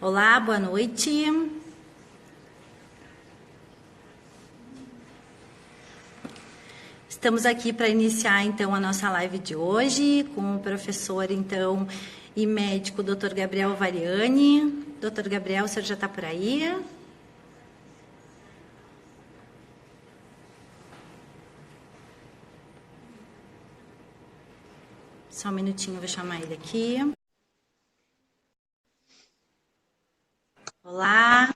Olá, boa noite. Estamos aqui para iniciar, então, a nossa live de hoje com o professor, então, e médico Dr. Gabriel Variani. Dr. Gabriel, o senhor já está por aí? Só um minutinho, eu vou chamar ele aqui. Olá.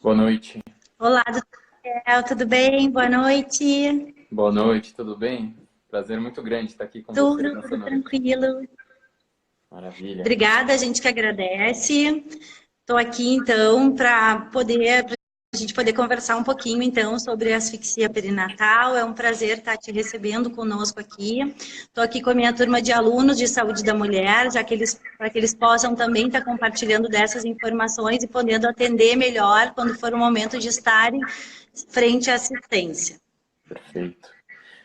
Boa noite. Olá, doutor Gabriel, tudo bem? Boa noite. Boa noite, tudo bem? Prazer muito grande estar aqui com você Tudo, nessa tudo noite. tranquilo. Maravilha. Obrigada, a gente que agradece. Estou aqui, então, para a gente poder conversar um pouquinho, então, sobre a asfixia perinatal. É um prazer estar te recebendo conosco aqui. Estou aqui com a minha turma de alunos de saúde da mulher, para que eles possam também estar compartilhando dessas informações e podendo atender melhor quando for o momento de estarem frente à assistência. Perfeito.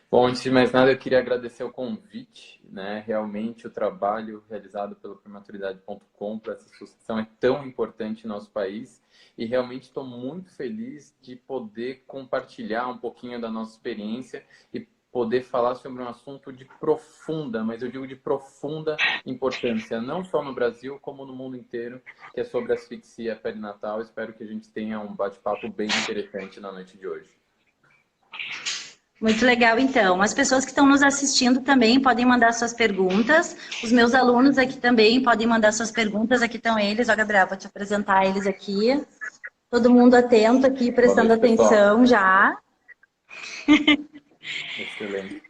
Bom, antes de mais nada, eu queria agradecer o convite, né? Realmente o trabalho realizado pelo prematuridade.com para essa associação é tão importante no nosso país e realmente estou muito feliz de poder compartilhar um pouquinho da nossa experiência e poder falar sobre um assunto de profunda, mas eu digo de profunda importância, não só no Brasil, como no mundo inteiro, que é sobre asfixia perinatal. Espero que a gente tenha um bate-papo bem interessante na noite de hoje. Muito legal, então. As pessoas que estão nos assistindo também podem mandar suas perguntas. Os meus alunos aqui também podem mandar suas perguntas. Aqui estão eles. Ó, Gabriel, vou te apresentar eles aqui. Todo mundo atento aqui, prestando Boa noite, pessoal. atenção já. Excelente.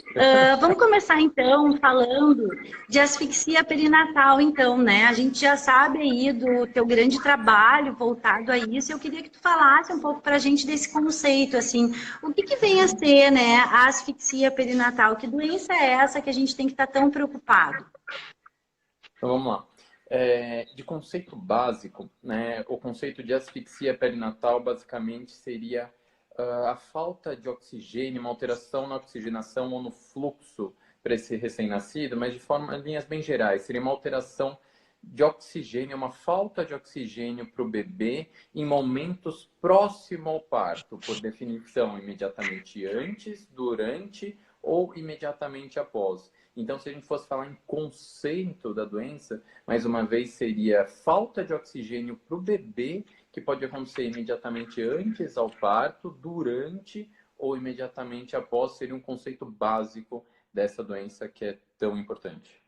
Vamos começar, então, falando de asfixia perinatal, então, né? A gente já sabe aí do teu grande trabalho voltado a isso. Eu queria que tu falasse um pouco para a gente desse conceito, assim. O que vem a ser, né, a asfixia perinatal? Que doença é essa que a gente tem que estar tão preocupado? Então, vamos lá. De conceito básico, né, o conceito de asfixia perinatal basicamente seria a falta de oxigênio, uma alteração na oxigenação ou no fluxo para esse recém-nascido, mas de linhas bem gerais, seria uma alteração de oxigênio, uma falta de oxigênio para o bebê em momentos próximo ao parto, por definição, imediatamente antes, durante ou imediatamente após. Então, se a gente fosse falar em conceito da doença, mais uma vez seria falta de oxigênio para o bebê, que pode acontecer imediatamente antes ao parto, durante ou imediatamente após, seria um conceito básico dessa doença que é tão importante.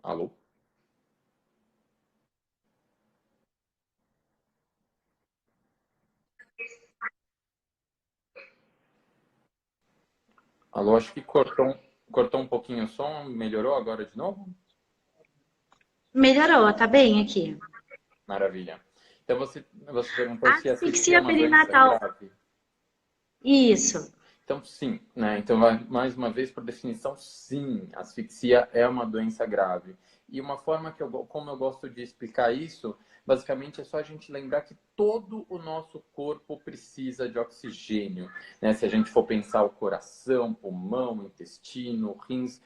Alô? Alô, acho que cortou um pouquinho o som. Melhorou agora de novo? Melhorou, tá bem aqui. Maravilha. Então, você perguntou se a asfixia é Asfixia uma doença perinatal. grave. Isso. Então, sim, né? Então, mais uma vez, por definição, sim, a asfixia é uma doença grave. E uma forma como eu gosto de explicar isso, basicamente é só a gente lembrar que todo o nosso corpo precisa de oxigênio, né? Se a gente for pensar o coração, pulmão, intestino, rins,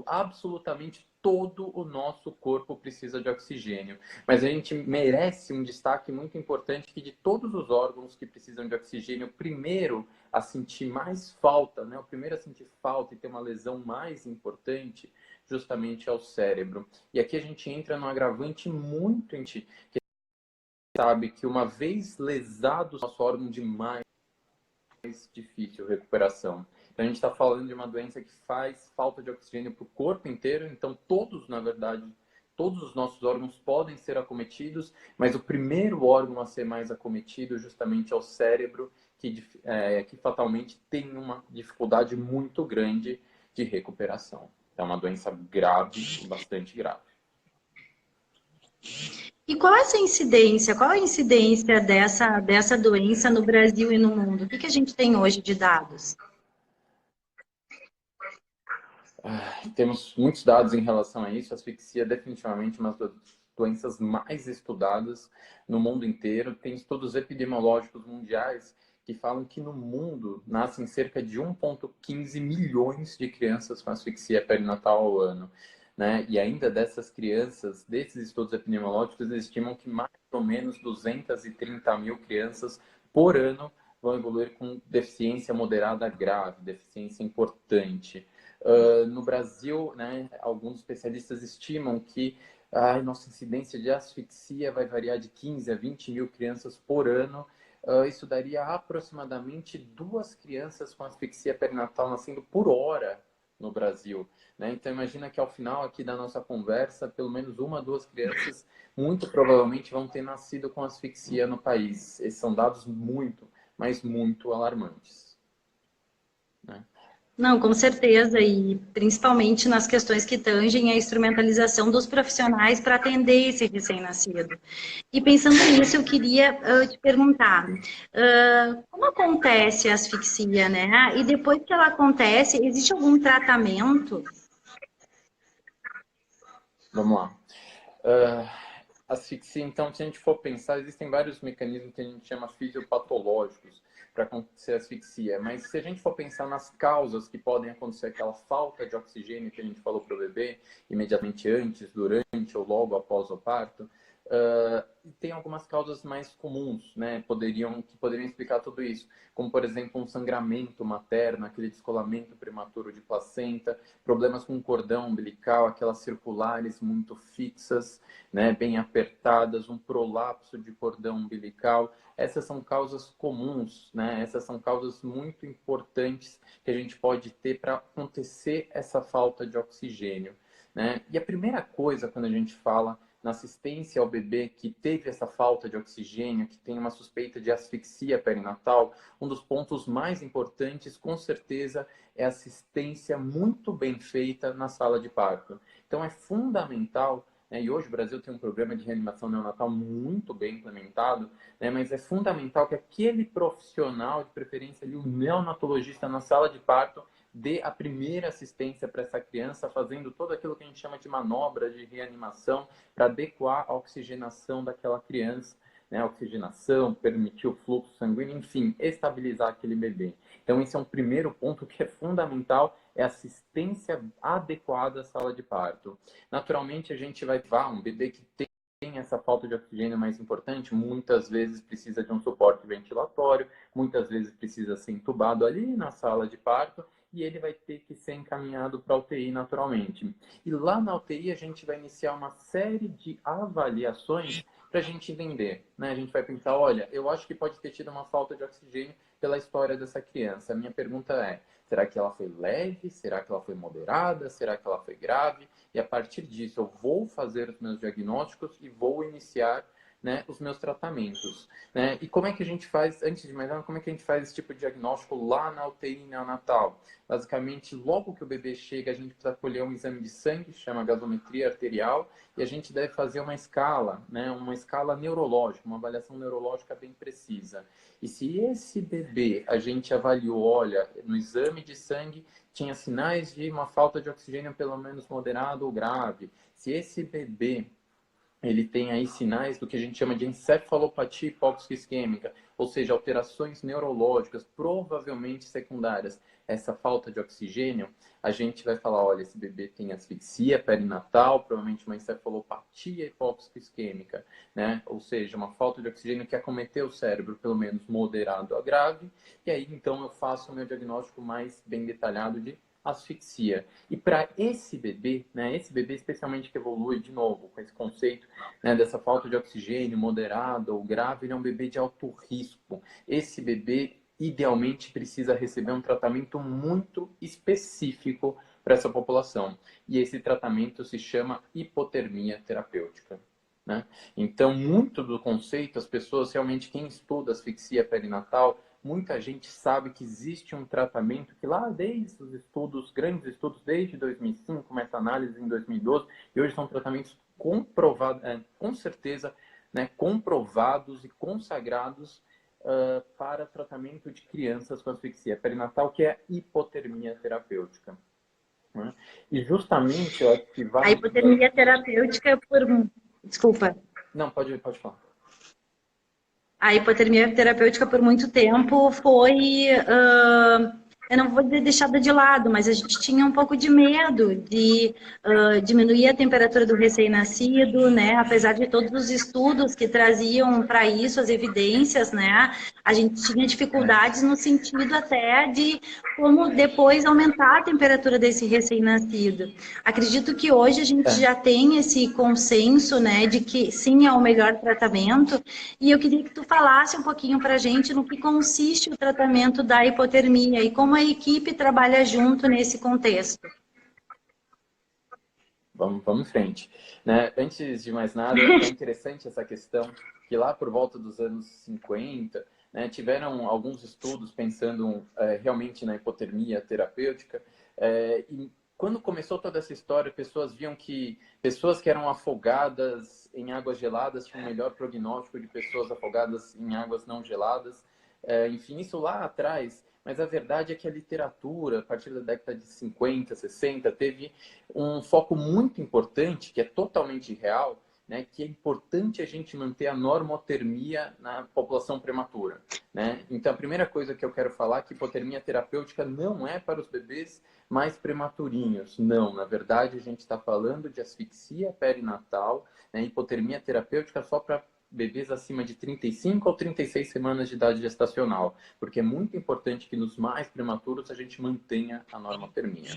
absolutamente todo o nosso corpo precisa de oxigênio. Mas a gente merece um destaque muito importante que de todos os órgãos que precisam de oxigênio, primeiro a sentir mais falta, né? O primeiro a sentir falta e ter uma lesão mais importante, justamente é o cérebro. E aqui a gente entra num agravante muito que sabe que uma vez lesado o nosso órgão demais, é mais difícil a recuperação. Então a gente está falando de uma doença que faz falta de oxigênio para o corpo inteiro, então todos, na verdade, todos os nossos órgãos podem ser acometidos, mas o primeiro órgão a ser mais acometido justamente é o cérebro, que fatalmente tem uma dificuldade muito grande de recuperação. É uma doença grave, bastante grave. E qual é essa incidência? Qual é a incidência dessa doença no Brasil e no mundo? O que a gente tem hoje de dados? Temos muitos dados em relação a isso. A asfixia é definitivamente uma das doenças mais estudadas no mundo inteiro. Tem estudos epidemiológicos mundiais que falam que no mundo nascem cerca de 1,15 milhões de crianças com asfixia perinatal ao ano. Né? E ainda dessas crianças, desses estudos epidemiológicos, eles estimam que mais ou menos 230 mil crianças por ano vão evoluir com deficiência moderada grave, deficiência importante. No Brasil, né, alguns especialistas estimam que a nossa incidência de asfixia vai variar de 15 a 20 mil crianças por ano. Isso daria aproximadamente 2 crianças com asfixia perinatal nascendo por hora no Brasil. Né? Então, imagina que ao final aqui da nossa conversa, pelo menos 1 a 2 crianças, muito provavelmente vão ter nascido com asfixia no país. Esses são dados muito, mas muito alarmantes. Né? Não, com certeza, e principalmente nas questões que tangem a instrumentalização dos profissionais para atender esse recém-nascido. E pensando nisso, eu queria te perguntar, como acontece a asfixia, né? E depois que ela acontece, existe algum tratamento? Vamos lá. Asfixia, então, se a gente for pensar, existem vários mecanismos que a gente chama fisiopatológicos para acontecer a asfixia, mas se a gente for pensar nas causas que podem acontecer aquela falta de oxigênio que a gente falou para o bebê, imediatamente antes, durante ou logo após o parto, tem algumas causas mais comuns, né, que poderiam explicar tudo isso, como, por exemplo, um sangramento materno, aquele descolamento prematuro de placenta, problemas com o cordão umbilical, aquelas circulares muito fixas, né, bem apertadas, um prolapso de cordão umbilical. Essas são causas comuns, né? Essas são causas muito importantes que a gente pode ter para acontecer essa falta de oxigênio. Né? E a primeira coisa, quando a gente fala na assistência ao bebê que teve essa falta de oxigênio, que tem uma suspeita de asfixia perinatal, um dos pontos mais importantes, com certeza, é a assistência muito bem feita na sala de parto. Então, é fundamental, né, e hoje o Brasil tem um programa de reanimação neonatal muito bem implementado, né, mas é fundamental que aquele profissional, de preferência ali, o neonatologista na sala de parto, dê a primeira assistência para essa criança, fazendo todo aquilo que a gente chama de manobra de reanimação para adequar a oxigenação daquela criança, né? A oxigenação, permitir o fluxo sanguíneo, enfim, estabilizar aquele bebê. Então, esse é um primeiro ponto que é fundamental, é assistência adequada à sala de parto. Naturalmente, a gente vai ver um bebê que tem essa falta de oxigênio mais importante, muitas vezes precisa de um suporte ventilatório, muitas vezes precisa ser entubado ali na sala de parto, e ele vai ter que ser encaminhado para a UTI naturalmente. E lá na UTI a gente vai iniciar uma série de avaliações para a gente entender. Né? A gente vai pensar, olha, eu acho que pode ter tido uma falta de oxigênio pela história dessa criança. A minha pergunta é, será que ela foi leve? Será que ela foi moderada? Será que ela foi grave? E a partir disso eu vou fazer os meus diagnósticos e vou iniciar, né, os meus tratamentos. Né? E como é que a gente faz, antes de mais nada, como é que a gente faz esse tipo de diagnóstico lá na UTI neonatal? Basicamente, logo que o bebê chega, a gente precisa colher um exame de sangue, chama gasometria arterial, e a gente deve fazer uma escala, né, uma escala neurológica, uma avaliação neurológica bem precisa. E se esse bebê a gente avaliou, olha, no exame de sangue tinha sinais de uma falta de oxigênio pelo menos moderado ou grave, se esse bebê ele tem aí sinais do que a gente chama de encefalopatia hipóxico-isquêmica, ou seja, alterações neurológicas, provavelmente secundárias. Essa falta de oxigênio, a gente vai falar, olha, esse bebê tem asfixia perinatal, provavelmente uma encefalopatia hipóxico-isquêmica, né? Ou seja, uma falta de oxigênio que acometeu o cérebro, pelo menos moderado a grave, e aí então eu faço o meu diagnóstico mais bem detalhado de asfixia. E para esse bebê, né, esse bebê especialmente que evolui de novo com esse conceito, né, dessa falta de oxigênio moderada ou grave, ele é um bebê de alto risco. Esse bebê idealmente precisa receber um tratamento muito específico para essa população. E esse tratamento se chama hipotermia terapêutica. Né? Então, muito do conceito, as pessoas realmente, quem estuda asfixia perinatal, muita gente sabe que existe um tratamento que lá desde os estudos, grandes estudos, desde 2005, meta-análise em 2012, e hoje são tratamentos comprovados, com certeza, né, comprovados e consagrados para tratamento de crianças com asfixia perinatal, que é a hipotermia terapêutica. Né? E justamente, eu acho que A hipotermia terapêutica, Desculpa. Não, pode falar. A hipotermia terapêutica por muito tempo foi, eu não vou dizer deixada de lado, mas a gente tinha um pouco de medo de diminuir a temperatura do recém-nascido, né? Apesar de todos os estudos que traziam para isso as evidências, né? A gente tinha dificuldades no sentido até de como depois aumentar a temperatura desse recém-nascido. Acredito que hoje a gente É. já tem esse consenso, né, de que sim é o melhor tratamento. E eu queria que tu falasse um pouquinho para a gente no que consiste o tratamento da hipotermia e como a equipe trabalha junto nesse contexto. Vamos em frente. Né? Antes de mais nada, é interessante essa questão que lá por volta dos anos 50, né, tiveram alguns estudos pensando realmente na hipotermia terapêutica. E quando começou toda essa história, pessoas viam que pessoas que eram afogadas em águas geladas tinham um melhor prognóstico de pessoas afogadas em águas não geladas. Enfim, isso lá atrás. Mas a verdade é que a literatura, a partir da década de 50, 60, teve um foco muito importante, que é totalmente real, né, que é importante a gente manter a normotermia na população prematura. Né? Então, a primeira coisa que eu quero falar é que hipotermia terapêutica não é para os bebês mais prematurinhos. Não, na verdade, a gente está falando de asfixia perinatal, né, hipotermia terapêutica só para bebês acima de 35 ou 36 semanas de idade gestacional, porque é muito importante que nos mais prematuros a gente mantenha a normotermia.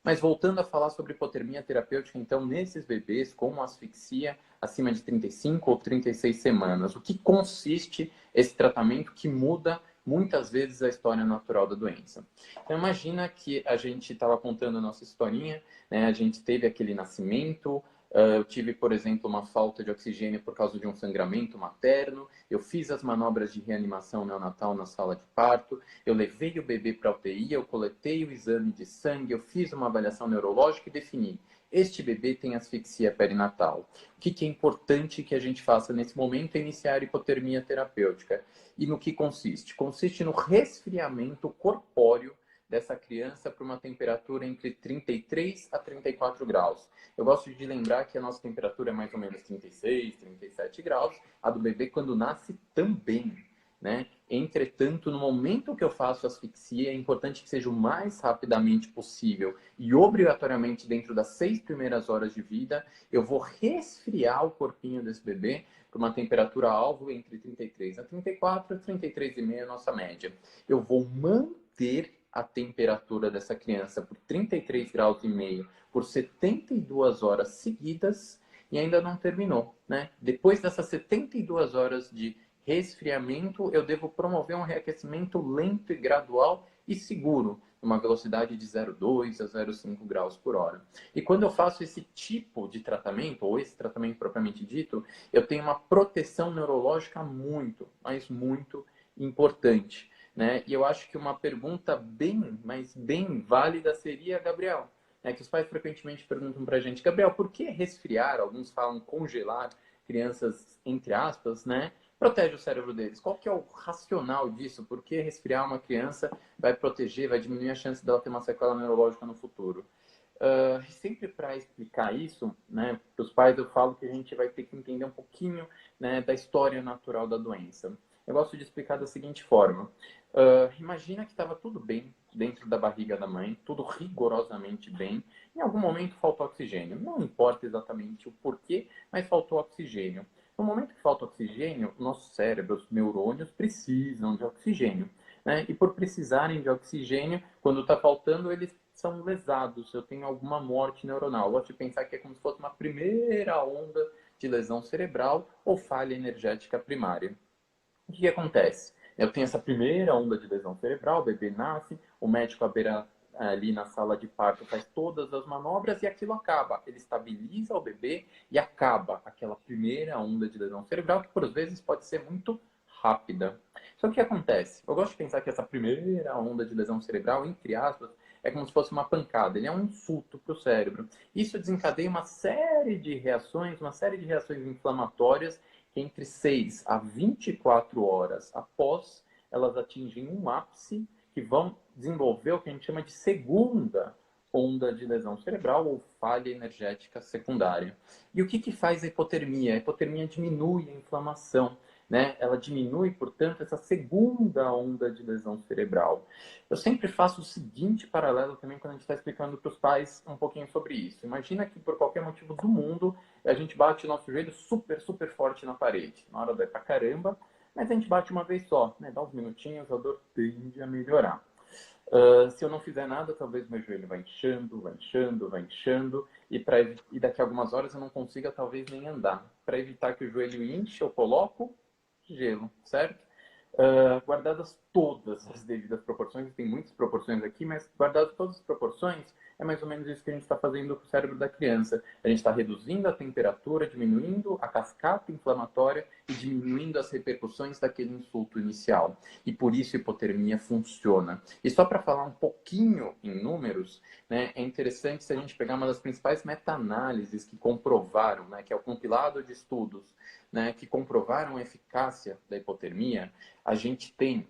Mas voltando a falar sobre hipotermia terapêutica, então, nesses bebês com asfixia acima de 35 ou 36 semanas, o que consiste esse tratamento que muda muitas vezes a história natural da doença? Então, imagina que a gente estava contando a nossa historinha, né? A gente teve aquele nascimento, eu tive, por exemplo, uma falta de oxigênio por causa de um sangramento materno, eu fiz as manobras de reanimação neonatal na sala de parto, eu levei o bebê para a UTI, eu coletei o exame de sangue, eu fiz uma avaliação neurológica e defini: este bebê tem asfixia perinatal. O que é importante que a gente faça nesse momento é iniciar a hipotermia terapêutica. E no que consiste? Consiste no resfriamento corpóreo dessa criança para uma temperatura entre 33 a 34 graus. Eu gosto de lembrar que a nossa temperatura é mais ou menos 36, 37 graus, a do bebê quando nasce também. Né? Entretanto, no momento que eu faço asfixia, é importante que seja o mais rapidamente possível e obrigatoriamente dentro das 6 primeiras horas de vida, eu vou resfriar o corpinho desse bebê para uma temperatura alvo entre 33 a 34, a 33,5 nossa média. Eu vou manter a temperatura dessa criança por 33 graus e meio por 72 horas seguidas e ainda não terminou, né? Depois dessas 72 horas de resfriamento, eu devo promover um reaquecimento lento e gradual e seguro, uma velocidade de 0,2 a 0,5 graus por hora. E quando eu faço esse tipo de tratamento, ou esse tratamento propriamente dito, eu tenho uma proteção neurológica muito, mas muito importante. Né? E eu acho que uma pergunta bem, mas bem válida seria, Gabriel, que os pais frequentemente perguntam para a gente: Gabriel, por que resfriar? Alguns falam congelar crianças, entre aspas, né? Protege o cérebro deles. Qual que é o racional disso? Por que resfriar uma criança vai proteger, vai diminuir a chance dela ter uma sequela neurológica no futuro? Sempre para explicar isso, né, para os pais eu falo que a gente vai ter que entender um pouquinho, né, da história natural da doença. Eu gosto de explicar da seguinte forma: imagina que estava tudo bem dentro da barriga da mãe, tudo rigorosamente bem. Em algum momento faltou oxigênio. Não importa exatamente o porquê, mas faltou oxigênio. No momento que falta oxigênio, nosso cérebro, os neurônios precisam de oxigênio. Né? E por precisarem de oxigênio, quando está faltando, eles são lesados. Eu tenho alguma morte neuronal. Eu gosto de pensar que é como se fosse uma primeira onda de lesão cerebral ou falha energética primária. O que acontece? Eu tenho essa primeira onda de lesão cerebral, o bebê nasce, o médico à beira ali na sala de parto faz todas as manobras e aquilo acaba. Ele estabiliza o bebê e acaba aquela primeira onda de lesão cerebral, que por vezes pode ser muito rápida. Só que o que acontece? Eu gosto de pensar que essa primeira onda de lesão cerebral, entre aspas, é como se fosse uma pancada. Ele é um insulto para o cérebro. Isso desencadeia uma série de reações, uma série de reações inflamatórias que entre 6 a 24 horas após, elas atingem um ápice que vão desenvolver o que a gente chama de segunda onda de lesão cerebral ou falha energética secundária. E o que que faz a hipotermia? A hipotermia diminui a inflamação, né? Ela diminui, portanto, essa segunda onda de lesão cerebral. Eu sempre faço o seguinte paralelo também quando a gente está explicando para os pais um pouquinho sobre isso. Imagina que por qualquer motivo do mundo a gente bate o nosso joelho super, super forte na parede. Na hora dói pra caramba, mas a gente bate uma vez só, né? Dá uns minutinhos, a dor tende a melhorar. Se eu não fizer nada, talvez meu joelho vai inchando, vai inchando, vai inchando, e daqui a algumas horas eu não consiga talvez nem andar. Para evitar que o joelho inche, eu coloco gelo, certo? Guardadas todas as devidas proporções, tem muitas proporções aqui, mas guardadas todas as proporções, é mais ou menos isso que a gente está fazendo com o cérebro da criança. A gente está reduzindo a temperatura, diminuindo a cascata inflamatória e diminuindo as repercussões daquele insulto inicial. E por isso a hipotermia funciona. E só para falar um pouquinho em números, né, é interessante se a gente pegar uma das principais meta-análises que comprovaram, né, que é o compilado de estudos, né, que comprovaram a eficácia da hipotermia, a gente tem,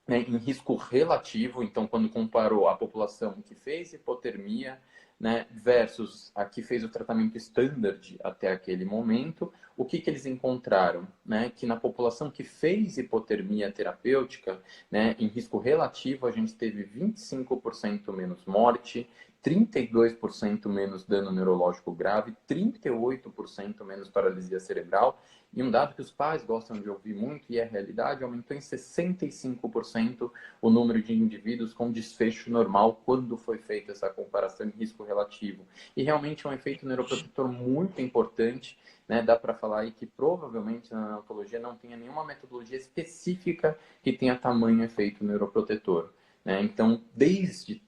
né, em risco relativo, então quando comparou a população que fez hipotermia, né, versus a que fez o tratamento standard até aquele momento, o que que eles encontraram? Né, que na população que fez hipotermia terapêutica, né, em risco relativo, a gente teve 25% menos morte, 32% menos dano neurológico grave, 38% menos paralisia cerebral. E um dado que os pais gostam de ouvir muito, e é a realidade, aumentou em 65% o número de indivíduos com desfecho normal quando foi feita essa comparação em risco relativo. E realmente é um efeito neuroprotetor muito importante, né? Dá para falar aí que provavelmente na neonatologia não tenha nenhuma metodologia específica que tenha tamanho efeito neuroprotetor, né? Então, desde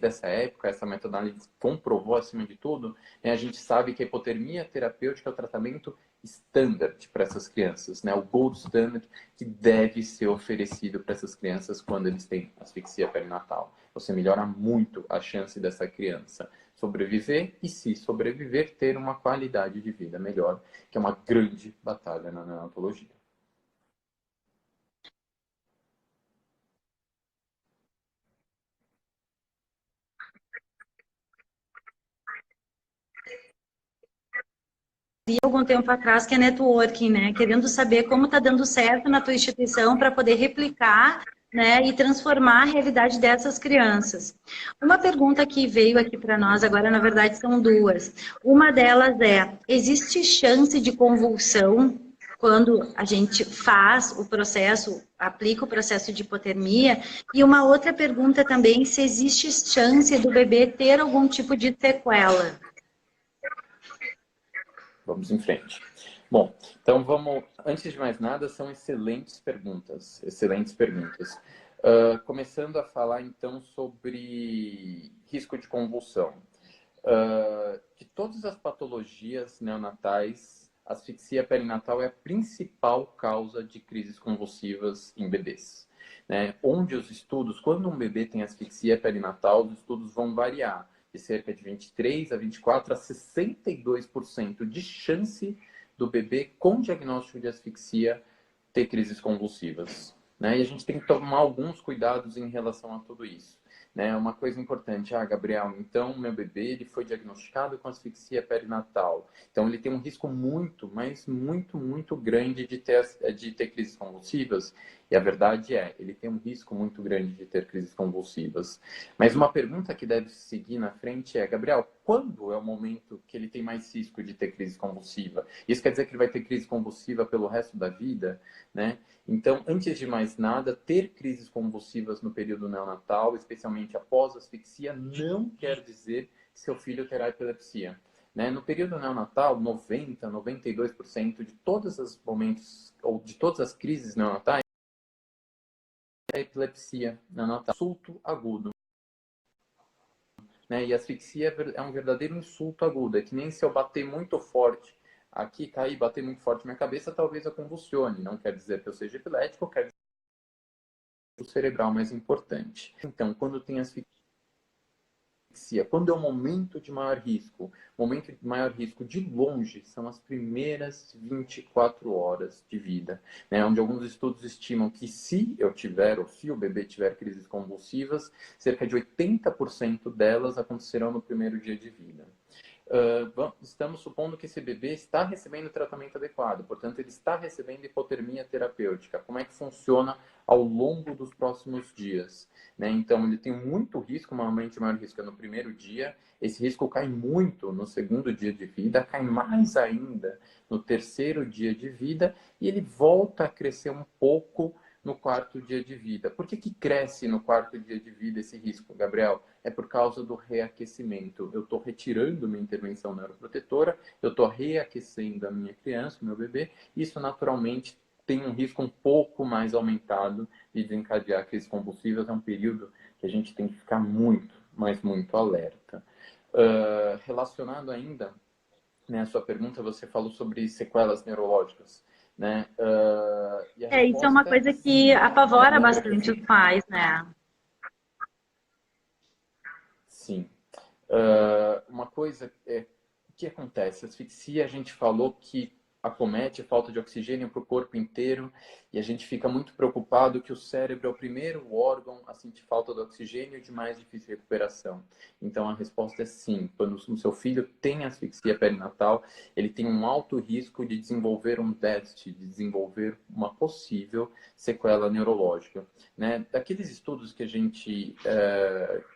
essa época, essa meta-análise comprovou, acima de tudo, né, a gente sabe que a hipotermia terapêutica é o tratamento standard para essas crianças, né? O gold standard que deve ser oferecido para essas crianças quando eles têm asfixia perinatal. Você melhora muito a chance dessa criança sobreviver e, se sobreviver, ter uma qualidade de vida melhor, que é uma grande batalha na neonatologia. Vi algum tempo atrás que é networking, né? Querendo saber como está dando certo na tua instituição para poder replicar, né, e transformar a realidade dessas crianças. Uma pergunta que veio aqui para nós agora, na verdade, são duas. Uma delas é: existe chance de convulsão quando a gente faz o processo, aplica o processo de hipotermia? E uma outra pergunta também, se existe chance do bebê ter algum tipo de sequela? Vamos em frente. Bom, então vamos. Antes de mais nada, são excelentes perguntas. Excelentes perguntas. Começando a falar então sobre risco de convulsão. De todas as patologias neonatais, a asfixia perinatal é a principal causa de crises convulsivas em bebês, né? Onde os estudos, quando um bebê tem asfixia perinatal, os estudos vão variar de cerca de 23 a 24 a 62% de chance do bebê com diagnóstico de asfixia ter crises convulsivas, né? E a gente tem que tomar alguns cuidados em relação a tudo isso, né? Uma coisa importante, Gabriel, então meu bebê ele foi diagnosticado com asfixia perinatal, então ele tem um risco muito, mas muito, muito grande de ter crises convulsivas. E a verdade é, ele tem um risco muito grande de ter crises convulsivas. Mas uma pergunta que deve seguir na frente é: Gabriel, quando é o momento que ele tem mais risco de ter crise convulsiva? Isso quer dizer que ele vai ter crise convulsiva pelo resto da vida, né? Então, antes de mais nada, ter crises convulsivas no período neonatal, especialmente após asfixia, não quer dizer que seu filho terá epilepsia, né? No período neonatal, 90, 92% de todos os momentos, ou de todas as crises neonatais, é epilepsia neonatal, insulto agudo, né? E asfixia é um verdadeiro insulto agudo, é que nem se eu bater muito forte aqui, cair, bater muito forte na minha cabeça, talvez eu convulsione. Não quer dizer que eu seja epilético, quer dizer que o cerebral mais importante. Então, quando tem asfixia asfixia, quando é o momento de maior risco? O momento de maior risco de longe são as primeiras 24 horas de vida, né? Onde alguns estudos estimam que se eu tiver, ou se o bebê tiver crises convulsivas, cerca de 80% delas acontecerão no primeiro dia de vida. Estamos supondo que esse bebê está recebendo tratamento adequado, portanto, ele está recebendo hipotermia terapêutica. Como é que funciona ao longo dos próximos dias? Né? Então, ele tem muito risco, normalmente o maior risco é no primeiro dia, esse risco cai muito no segundo dia de vida, cai mais ainda no terceiro dia de vida, e ele volta a crescer um pouco no quarto dia de vida. Por que cresce no quarto dia de vida esse risco, Gabriel? É por causa do reaquecimento. Eu estou retirando minha intervenção neuroprotetora, eu estou reaquecendo a minha criança, o meu bebê, isso naturalmente tem um risco um pouco mais aumentado de desencadear crises convulsivas. É um período que a gente tem que ficar muito, mas muito alerta. Relacionado ainda, né, a sua pergunta, você falou sobre sequelas neurológicas. Né? E a Isso é uma resposta é coisa que sim. apavora bastante os pais, né? Sim. Uma coisa é o que acontece? A asfixia, a gente falou que acomete falta de oxigênio para o corpo inteiro e a gente fica muito preocupado que o cérebro é o primeiro órgão a sentir falta de oxigênio e de mais difícil recuperação. Então a resposta é sim. Quando o seu filho tem asfixia perinatal, ele tem um alto risco de desenvolver um déficit, de desenvolver uma possível sequela neurológica. Né? Daqueles estudos que a gente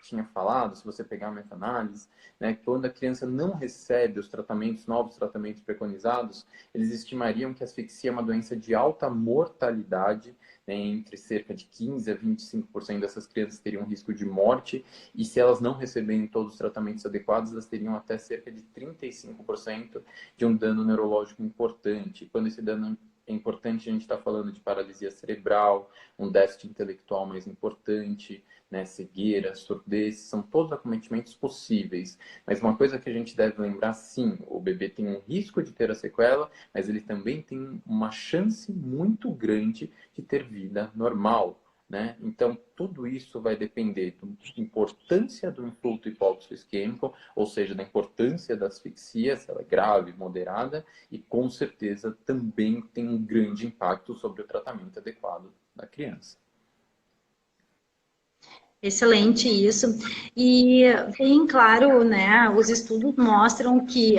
tinha falado, se você pegar a meta-análise, né, quando a criança não recebe os tratamentos, novos tratamentos preconizados, eles estimariam que a asfixia é uma doença de alta mortalidade, né, entre cerca de 15% a 25% dessas crianças teriam risco de morte, e se elas não receberem todos os tratamentos adequados, elas teriam até cerca de 35% de um dano neurológico importante. Quando esse dano é importante, a gente está falando de paralisia cerebral, um déficit intelectual mais importante, né, cegueira, surdez, são todos acometimentos possíveis. Mas uma coisa que a gente deve lembrar, sim, o bebê tem um risco de ter a sequela, mas ele também tem uma chance muito grande de ter vida normal. Né? Então, tudo isso vai depender da importância do insulto hipóxico isquêmico, ou seja, da importância da asfixia, se ela é grave, moderada, e com certeza também tem um grande impacto sobre o tratamento adequado da criança. Excelente isso. E bem claro, né, os estudos mostram que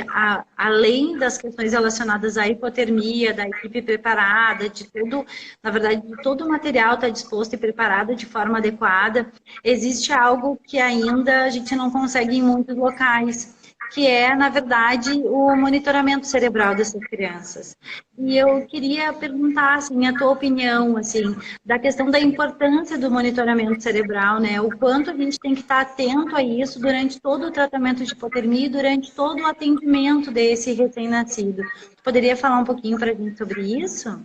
além das questões relacionadas à hipotermia, da equipe preparada, de tudo, na verdade, de todo o material está disposto e preparado de forma adequada, existe algo que ainda a gente não consegue em muitos locais, que é, na verdade, o monitoramento cerebral dessas crianças. E eu queria perguntar, assim, a tua opinião, assim, da questão da importância do monitoramento cerebral, né? O quanto a gente tem que estar atento a isso durante todo o tratamento de hipotermia e durante todo o atendimento desse recém-nascido. Poderia falar um pouquinho para a gente sobre isso?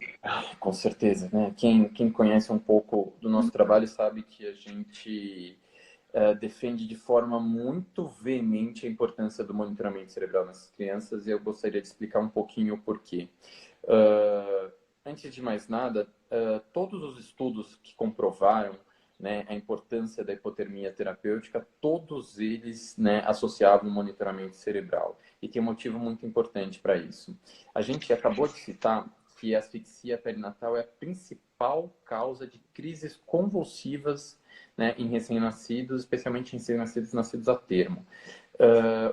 Com certeza, né? Quem conhece um pouco do nosso trabalho sabe que a gente defende de forma muito veemente a importância do monitoramento cerebral nessas crianças, e eu gostaria de explicar um pouquinho o porquê. Antes de mais nada, todos os estudos que comprovaram, né, a importância da hipotermia terapêutica, todos eles, né, associavam o monitoramento cerebral. E tem um motivo muito importante para isso. A gente acabou de citar que a asfixia perinatal é a principal causa de crises convulsivas, né, em recém-nascidos, especialmente em recém-nascidos nascidos a termo.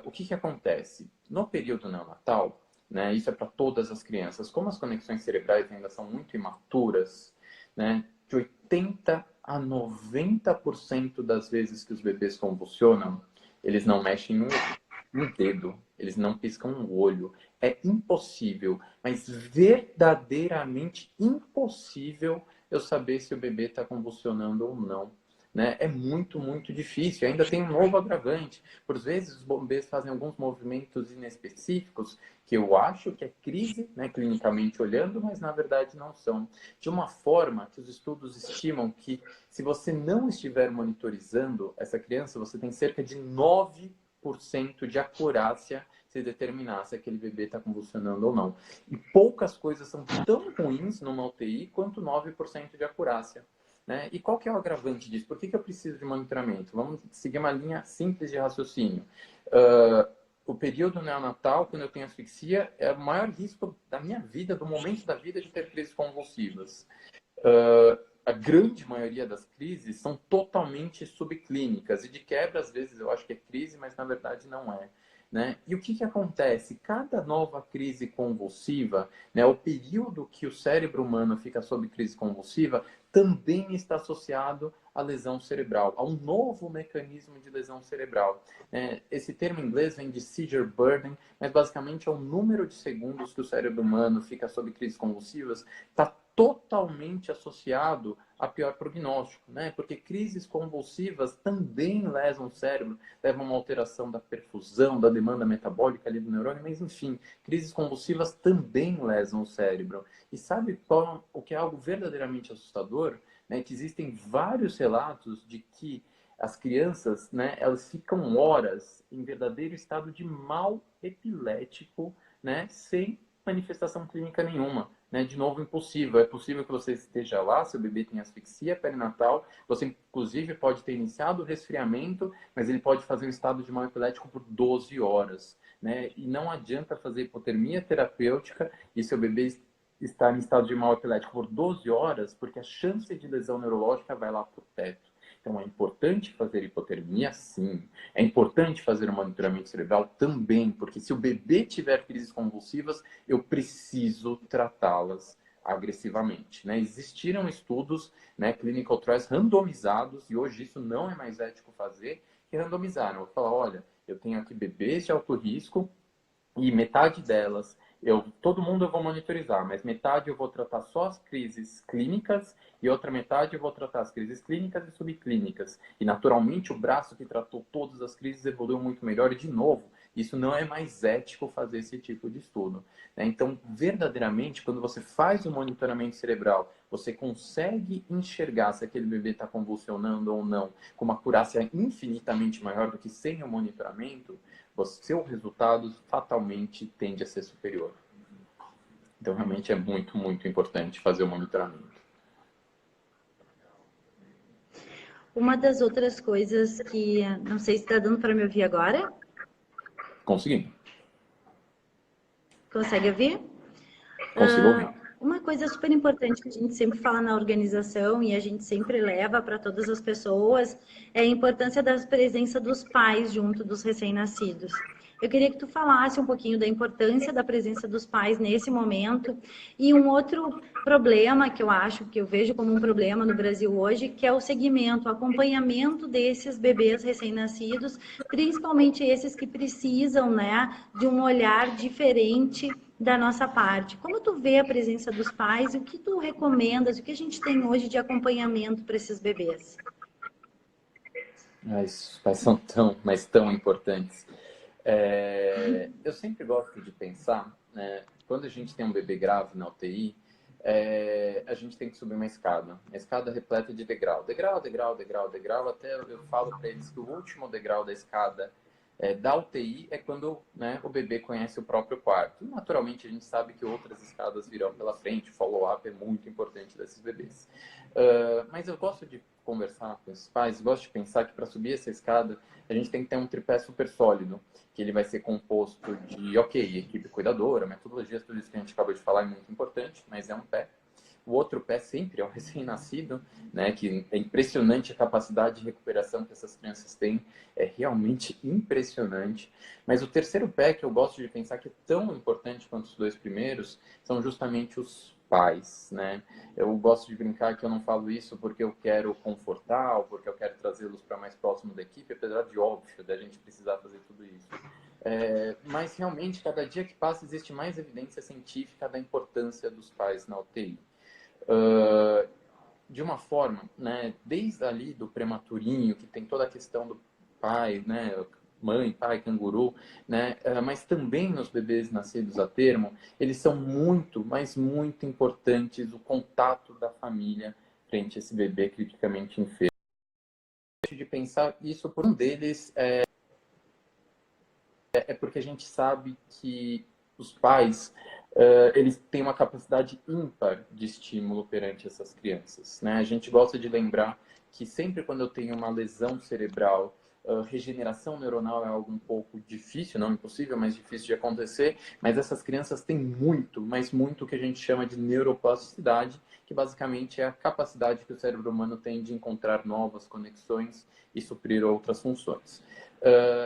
O que acontece? No período neonatal, né, isso é para todas as crianças, como as conexões cerebrais ainda são muito imaturas, né, de 80 a 90% das vezes que os bebês convulsionam, eles não mexem um dedo, eles não piscam um olho. É impossível, mas verdadeiramente impossível eu saber se o bebê está convulsionando ou não. Né? É muito, muito difícil. Ainda tem um novo agravante. Por vezes, os bebês fazem alguns movimentos inespecíficos que eu acho que é crise, né, clinicamente olhando, mas na verdade não são. De uma forma que os estudos estimam que se você não estiver monitorizando essa criança, você tem cerca de 9% de acurácia se determinar se aquele bebê está convulsionando ou não. E poucas coisas são tão ruins numa UTI quanto 9% de acurácia. né? E qual que é o agravante disso? Por que que eu preciso de monitoramento? Vamos seguir uma linha simples de raciocínio. O período neonatal, quando eu tenho asfixia, é o maior risco da minha vida, do momento da vida, de ter crises convulsivas. A grande maioria das crises são totalmente subclínicas e de quebra, às vezes, eu acho que é crise, mas na verdade não é. Né? E o que, que acontece? Cada nova crise convulsiva, né, o período que o cérebro humano fica sob crise convulsiva, também está associado à lesão cerebral, a um novo mecanismo de lesão cerebral. Esse termo em inglês vem de seizure burden, mas basicamente é o número de segundos que o cérebro humano fica sob crises convulsivas, está totalmente associado a pior prognóstico, né? Porque crises convulsivas também lesam o cérebro, levam a uma alteração da perfusão, da demanda metabólica ali do neurônio, mas enfim, crises convulsivas também lesam o cérebro. E sabe o que é algo verdadeiramente assustador? Né? Que existem vários relatos de que as crianças, né, elas ficam horas em verdadeiro estado de mal epilético, né, sem manifestação clínica nenhuma. Né? De novo, impossível. É possível que você esteja lá, seu bebê tem asfixia perinatal, você inclusive pode ter iniciado o resfriamento, mas ele pode fazer um estado de mal epilético por 12 horas. Né? E não adianta fazer hipotermia terapêutica e seu bebê estar em estado de mal epilético por 12 horas, porque a chance de lesão neurológica vai lá para o teto. Então, é importante fazer hipotermia, sim. É importante fazer o monitoramento cerebral também, porque se o bebê tiver crises convulsivas, eu preciso tratá-las agressivamente. Né? Existiram estudos, né, clinical trials randomizados, e hoje isso não é mais ético fazer, que randomizaram. Eu vou falar, olha, eu tenho aqui bebês de alto risco, e metade delas, todo mundo eu vou monitorizar, mas metade eu vou tratar só as crises clínicas e outra metade eu vou tratar as crises clínicas e subclínicas. E naturalmente o braço que tratou todas as crises evoluiu muito melhor e de novo, isso não é mais ético fazer esse tipo de estudo. Né? Então, verdadeiramente, quando você faz o monitoramento cerebral, você consegue enxergar se aquele bebê está convulsionando ou não, com uma acurácia infinitamente maior do que sem o monitoramento, o seu resultado fatalmente tende a ser superior. Então, realmente é muito, muito importante fazer o monitoramento. Uma das outras coisas que, não sei se está dando para me ouvir agora. Conseguimos. Consegue ouvir? Consigo ouvir. Uma coisa super importante que a gente sempre fala na organização e a gente sempre leva para todas as pessoas é a importância da presença dos pais junto dos recém-nascidos. Eu queria que tu falasse um pouquinho da importância da presença dos pais nesse momento e um outro problema que eu acho, que eu vejo como um problema no Brasil hoje, que é o segmento, o acompanhamento desses bebês recém-nascidos, principalmente esses que precisam, né, de um olhar diferente da nossa parte. Como tu vê a presença dos pais e o que tu recomendas, o que a gente tem hoje de acompanhamento para esses bebês? Os pais são tão, mas tão importantes. Eu sempre gosto de pensar, né, quando a gente tem um bebê grave na UTI, a gente tem que subir uma escada repleta de degrau. Degrau, degrau, degrau, degrau, até eu falo para eles que o último degrau da escada da UTI é quando, né, o bebê conhece o próprio quarto. E, naturalmente, a gente sabe que outras escadas virão pela frente, o follow-up é muito importante desses bebês. Mas eu gosto de conversar com os pais, gosto de pensar que para subir essa escada, a gente tem que ter um tripé super sólido, que ele vai ser composto de, equipe cuidadora, metodologias, tudo isso que a gente acabou de falar é muito importante, mas é um pé. O outro pé sempre é o recém-nascido, né? Que é impressionante a capacidade de recuperação que essas crianças têm, é realmente impressionante. Mas o terceiro pé, que eu gosto de pensar que é tão importante quanto os dois primeiros, são justamente os pais, né? Eu gosto de brincar que eu não falo isso porque eu quero confortar ou porque eu quero trazê-los para mais próximo da equipe, apesar de óbvio da gente precisar fazer tudo isso. Mas realmente, cada dia que passa, existe mais evidência científica da importância dos pais na UTI. De uma forma, né, desde ali do prematurinho, que tem toda a questão do pai, né, mãe, pai, canguru, né, mas também nos bebês nascidos a termo, eles são muito, mas muito importantes o contato da família frente a esse bebê criticamente enfermo. De pensar isso por um deles é porque a gente sabe que os pais eles têm uma capacidade ímpar de estímulo perante essas crianças, né? A gente gosta de lembrar que sempre quando eu tenho uma lesão cerebral, regeneração neuronal é algo um pouco difícil, não impossível, mas difícil de acontecer, mas essas crianças têm muito, mas muito o que a gente chama de neuroplasticidade, que basicamente é a capacidade que o cérebro humano tem de encontrar novas conexões e suprir outras funções.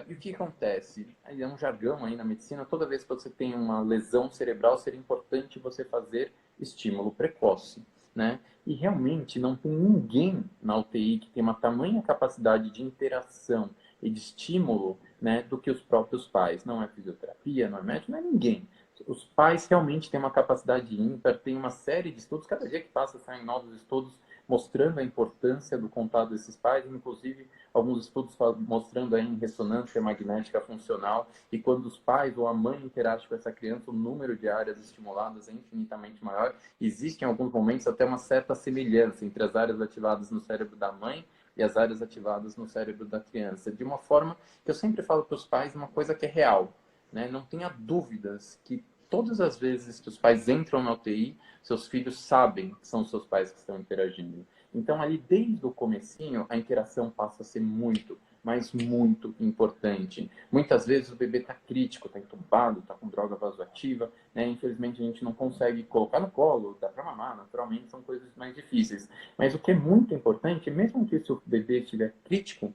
E o que acontece? É um jargão aí na medicina, toda vez que você tem uma lesão cerebral, seria importante você fazer estímulo precoce, né? E realmente não tem ninguém na UTI que tem uma tamanha capacidade de interação e de estímulo, né, do que os próprios pais. Não é fisioterapia, não é médico, não é ninguém. Os pais realmente têm uma capacidade ímpar, tem uma série de estudos, cada dia que passa saem novos estudos mostrando a importância do contato desses pais, inclusive alguns estudos mostrando aí em ressonância magnética funcional, e quando os pais ou a mãe interagem com essa criança, o número de áreas estimuladas é infinitamente maior. Existe em alguns momentos até uma certa semelhança entre as áreas ativadas no cérebro da mãe e as áreas ativadas no cérebro da criança, de uma forma que eu sempre falo para os pais uma coisa que é real, né? Não tenha dúvidas que todas as vezes que os pais entram na UTI, seus filhos sabem que são os seus pais que estão interagindo. Então, ali desde o comecinho, a interação passa a ser muito, mas muito importante. Muitas vezes o bebê está crítico, está entubado, está com droga vasoativa, né? Infelizmente a gente não consegue colocar no colo, dá para mamar, naturalmente são coisas mais difíceis. Mas o que é muito importante, mesmo que o bebê estiver crítico,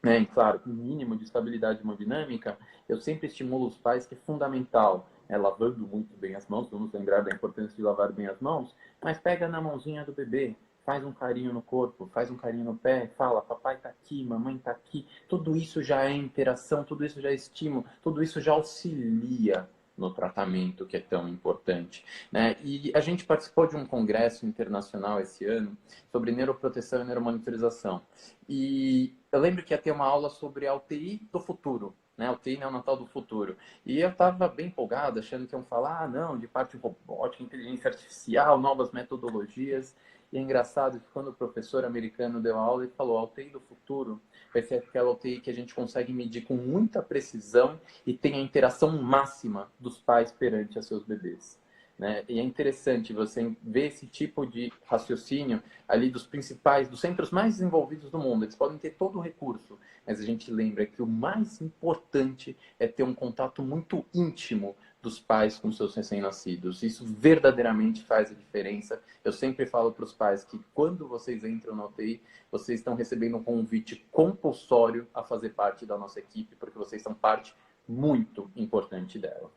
né, e claro, com o mínimo de estabilidade hemodinâmica, eu sempre estimulo os pais que é fundamental, lavando muito bem as mãos, vamos lembrar da importância de lavar bem as mãos, mas pega na mãozinha do bebê, faz um carinho no corpo, faz um carinho no pé, fala, papai tá aqui, mamãe tá aqui, tudo isso já é interação, tudo isso já é estímulo, tudo isso já auxilia no tratamento que é tão importante, né? E a gente participou de um congresso internacional esse ano sobre neuroproteção e neuromonitorização. E eu lembro que ia ter uma aula sobre a UTI do futuro, né? A UTI neonatal do futuro. E eu estava bem empolgado, achando que iam falar, não, de parte robótica, inteligência artificial, novas metodologias. E é engraçado que quando o professor americano deu a aula, ele falou, a UTI do futuro vai ser aquela UTI que a gente consegue medir com muita precisão e tem a interação máxima dos pais perante a seus bebês. Né? E é interessante você ver esse tipo de raciocínio ali dos principais, dos centros mais desenvolvidos do mundo. Eles podem ter todo o recurso, mas a gente lembra que o mais importante é ter um contato muito íntimo dos pais com seus recém-nascidos. Isso verdadeiramente faz a diferença. Eu sempre falo para os pais que quando vocês entram na UTI, vocês estão recebendo um convite compulsório a fazer parte da nossa equipe, porque vocês são parte muito importante dela.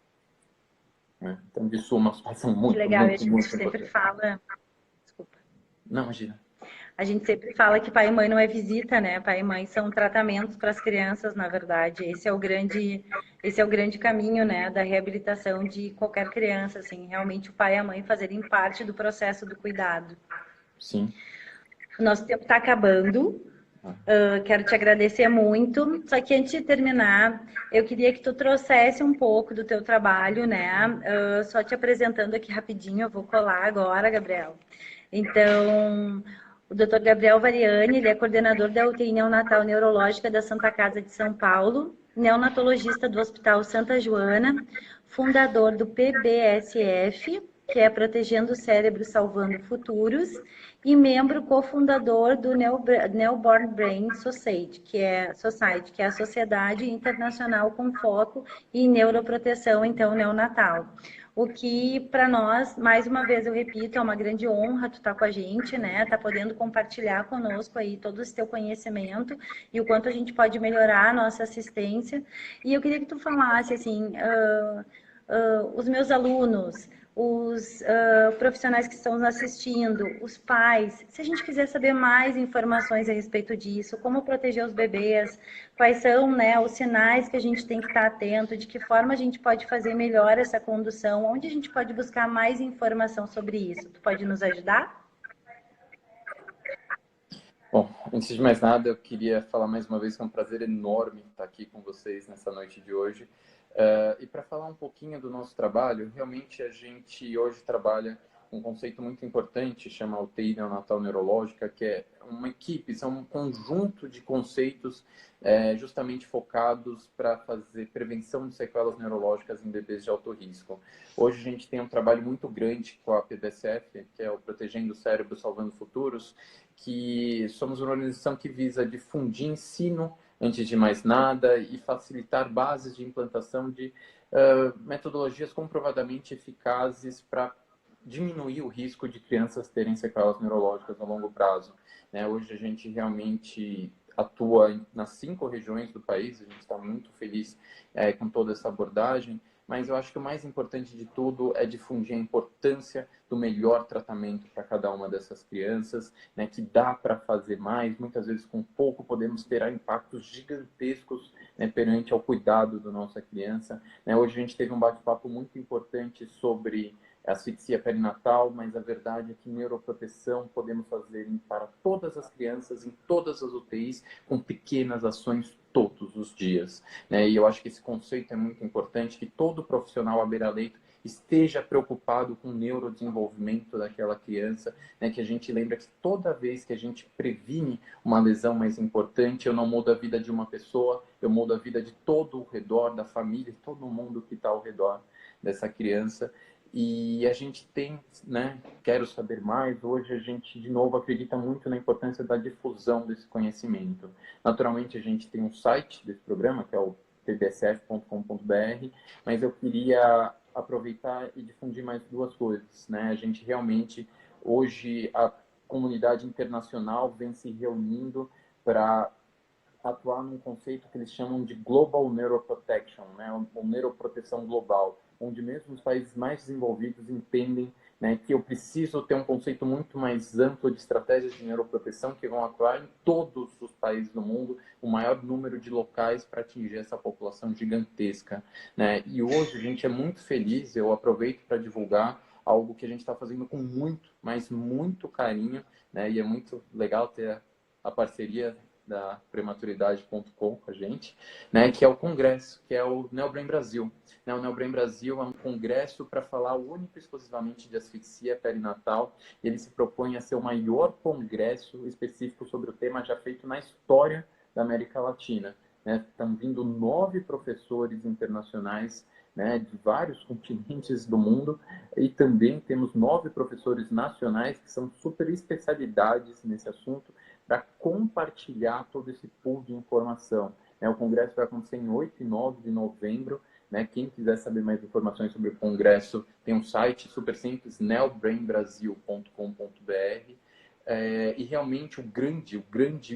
Né? Então, de suma, os pais são Que muito, legal, a muito, gente muito sempre importantes. fala. Desculpa. Não, imagina. A gente sempre fala que pai e mãe não é visita, né? Pai e mãe são tratamentos para as crianças, na verdade. Esse é o grande caminho, né, da reabilitação de qualquer criança, assim, realmente o pai e a mãe fazerem parte do processo do cuidado. Sim. O nosso tempo está acabando. Quero te agradecer muito. Só que antes de terminar, eu queria que tu trouxesse um pouco do teu trabalho, né? Só te apresentando aqui rapidinho, eu vou colar agora, Gabriel. Então, o Dr. Gabriel Variani, ele é coordenador da UTI neonatal neurológica da Santa Casa de São Paulo, neonatologista do Hospital Santa Joana, fundador do PBSF, que é Protegendo o Cérebro Salvando Futuros, e membro cofundador do Newborn Brain Society, que é a Sociedade Internacional com Foco em Neuroproteção, então, neonatal. O que, para nós, mais uma vez eu repito, é uma grande honra tu estar com a gente, né? Tá podendo compartilhar conosco aí todo esse teu conhecimento e o quanto a gente pode melhorar a nossa assistência. E eu queria que tu falasse, assim, os meus alunos, os profissionais que estão nos assistindo, os pais, se a gente quiser saber mais informações a respeito disso, como proteger os bebês, quais são, né, os sinais que a gente tem que estar atento, de que forma a gente pode fazer melhor essa condução, onde a gente pode buscar mais informação sobre isso. Tu pode nos ajudar? Bom, antes de mais nada, eu queria falar mais uma vez que é um prazer enorme estar aqui com vocês nessa noite de hoje. E para falar um pouquinho do nosso trabalho, realmente a gente hoje trabalha um conceito muito importante, chama UTI neonatal neurológica, que é uma equipe, são um conjunto de conceitos justamente focados para fazer prevenção de sequelas neurológicas em bebês de alto risco. Hoje a gente tem um trabalho muito grande com a PDSF, que é o Protegendo o Cérebro, Salvando Futuros, que somos uma organização que visa difundir ensino, antes de mais nada, e facilitar bases de implantação de metodologias comprovadamente eficazes para diminuir o risco de crianças terem sequelas neurológicas a longo prazo. Né? Hoje a gente realmente atua nas 5 regiões do país, a gente está muito feliz com toda essa abordagem, mas eu acho que o mais importante de tudo é difundir a importância do melhor tratamento para cada uma dessas crianças, né, que dá para fazer mais, muitas vezes com pouco podemos ter impactos gigantescos, né, perante ao cuidado da nossa criança. Né? Hoje a gente teve um bate-papo muito importante sobre asfixia perinatal, mas a verdade é que neuroproteção podemos fazer para todas as crianças, em todas as UTIs, com pequenas ações todos os dias. Né? E eu acho que esse conceito é muito importante, que todo profissional à beira-leito esteja preocupado com o neurodesenvolvimento daquela criança, né? Que a gente lembra que toda vez que a gente previne uma lesão mais importante, eu não mudo a vida de uma pessoa, eu mudo a vida de todo o redor, da família, de todo mundo que está ao redor dessa criança. E a gente tem, né, quero saber mais, hoje a gente, de novo, acredita muito na importância da difusão desse conhecimento. Naturalmente, a gente tem um site desse programa, que é o pdsf.com.br, mas eu queria aproveitar e difundir mais 2 coisas, né? A gente realmente, hoje, a comunidade internacional vem se reunindo para atuar num conceito que eles chamam de Global Neuroprotection, né? Ou neuroproteção global, onde mesmo os países mais desenvolvidos entendem, né, que eu preciso ter um conceito muito mais amplo de estratégias de neuroproteção que vão atuar em todos os países do mundo, o maior número de locais para atingir essa população gigantesca. Né? E hoje a gente é muito feliz, eu aproveito para divulgar algo que a gente está fazendo com muito, mas muito carinho, né? E é muito legal ter a parceria da prematuridade.com com a gente, né, que é o congresso, que é o NeoBrain Brasil. Né, o NeoBrain Brasil é um congresso para falar único e exclusivamente de asfixia perinatal, e ele se propõe a ser o maior congresso específico sobre o tema já feito na história da América Latina. Né? Estão vindo 9 professores internacionais, né, de vários continentes do mundo, e também temos 9 professores nacionais que são super especialidades nesse assunto, para compartilhar todo esse pool de informação. Né? O congresso vai acontecer em 8 e 9 de novembro. Né? Quem quiser saber mais informações sobre o congresso, tem um site super simples, neobrainbrasil.com.br. E realmente o grande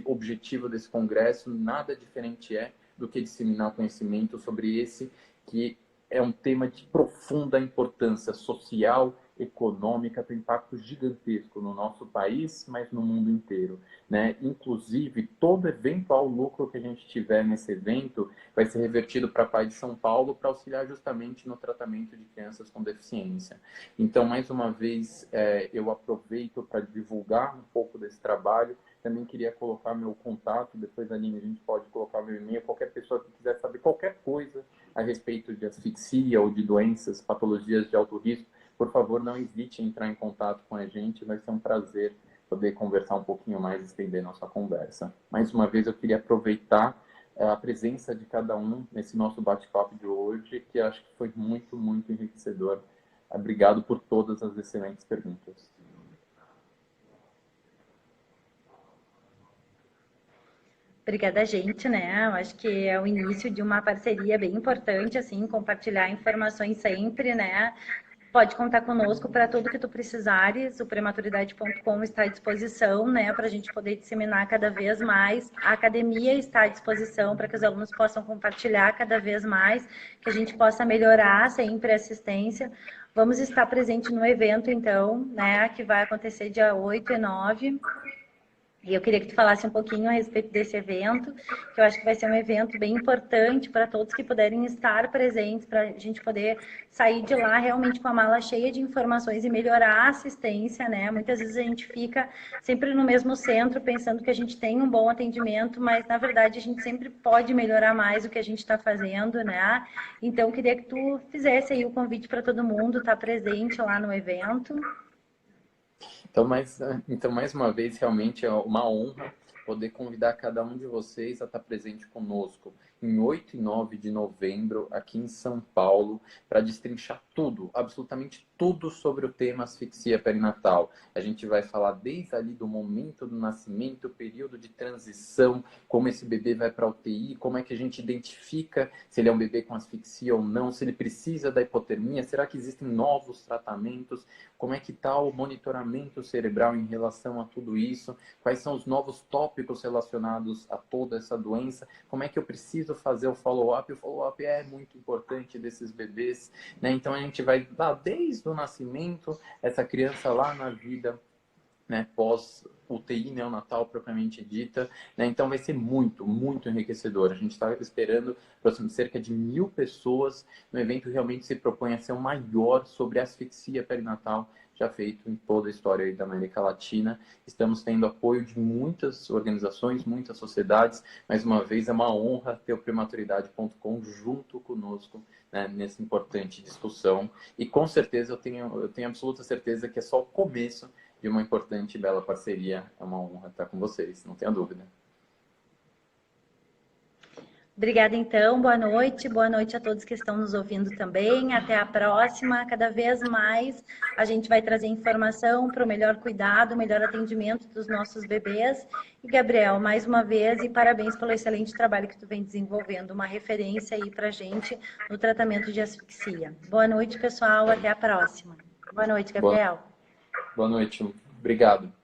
objetivo desse congresso nada diferente do que disseminar conhecimento sobre esse, que é um tema de profunda importância social, econômica, tem impacto gigantesco no nosso país, mas no mundo inteiro. Né? Inclusive, todo eventual lucro que a gente tiver nesse evento vai ser revertido para a PAI de São Paulo para auxiliar justamente no tratamento de crianças com deficiência. Então, mais uma vez, eu aproveito para divulgar um pouco desse trabalho. Também queria colocar meu contato, depois, Aline, a gente pode colocar meu e-mail, qualquer pessoa que quiser saber qualquer coisa a respeito de asfixia ou de doenças, patologias de alto risco, por favor, não hesite em entrar em contato com a gente, vai ser um prazer poder conversar um pouquinho mais e estender nossa conversa. Mais uma vez, eu queria aproveitar a presença de cada um nesse nosso bate-papo de hoje, que acho que foi muito, muito enriquecedor. Obrigado por todas as excelentes perguntas. Obrigada, gente, né? Eu acho que é o início de uma parceria bem importante, assim, compartilhar informações sempre, né? Pode contar conosco para tudo que tu precisares. O prematuridade.com está à disposição, né, para a gente poder disseminar cada vez mais. A academia está à disposição para que os alunos possam compartilhar cada vez mais, que a gente possa melhorar sempre a assistência. Vamos estar presente no evento, então, né, que vai acontecer dia 8 e 9. E eu queria que tu falasse um pouquinho a respeito desse evento, que eu acho que vai ser um evento bem importante para todos que puderem estar presentes, para a gente poder sair de lá realmente com a mala cheia de informações e melhorar a assistência, né? Muitas vezes a gente fica sempre no mesmo centro, pensando que a gente tem um bom atendimento, mas na verdade a gente sempre pode melhorar mais o que a gente está fazendo, né? Então, eu queria que tu fizesse aí o convite para todo mundo estar presente lá no evento. Então, mais uma vez, realmente é uma honra poder convidar cada um de vocês a estar presente conosco em 8 e 9 de novembro, aqui em São Paulo, para destrinchar tudo, absolutamente tudo sobre o tema asfixia perinatal. A gente vai falar desde ali do momento do nascimento, o período de transição, como esse bebê vai para a UTI, como é que a gente identifica se ele é um bebê com asfixia ou não, se ele precisa da hipotermia, será que existem novos tratamentos, como é que está o monitoramento cerebral em relação a tudo isso, quais são os novos tópicos relacionados a toda essa doença, como é que eu preciso fazer o follow-up. O follow-up é muito importante desses bebês, né? Então a gente vai dar desde o nascimento, essa criança lá na vida, né, pós UTI neonatal propriamente dita, né? Então vai ser muito, muito enriquecedor. A gente está esperando cerca de 1.000 pessoas. No evento realmente se propõe a ser o maior sobre asfixia perinatal já feito em toda a história aí da América Latina. Estamos tendo apoio de muitas organizações, muitas sociedades. Mais uma vez, é uma honra ter o prematuridade.com junto conosco, né, nessa importante discussão. E com certeza, eu tenho absoluta certeza que é só o começo de uma importante e bela parceria. É uma honra estar com vocês, não tenha dúvida. Obrigada, então. Boa noite. Boa noite a todos que estão nos ouvindo também. Até a próxima. Cada vez mais a gente vai trazer informação para o melhor cuidado, o melhor atendimento dos nossos bebês. E, Gabriel, mais uma vez, e parabéns pelo excelente trabalho que tu vem desenvolvendo, uma referência aí para a gente no tratamento de asfixia. Boa noite, pessoal. Até a próxima. Boa noite, Gabriel. Boa noite. Obrigado.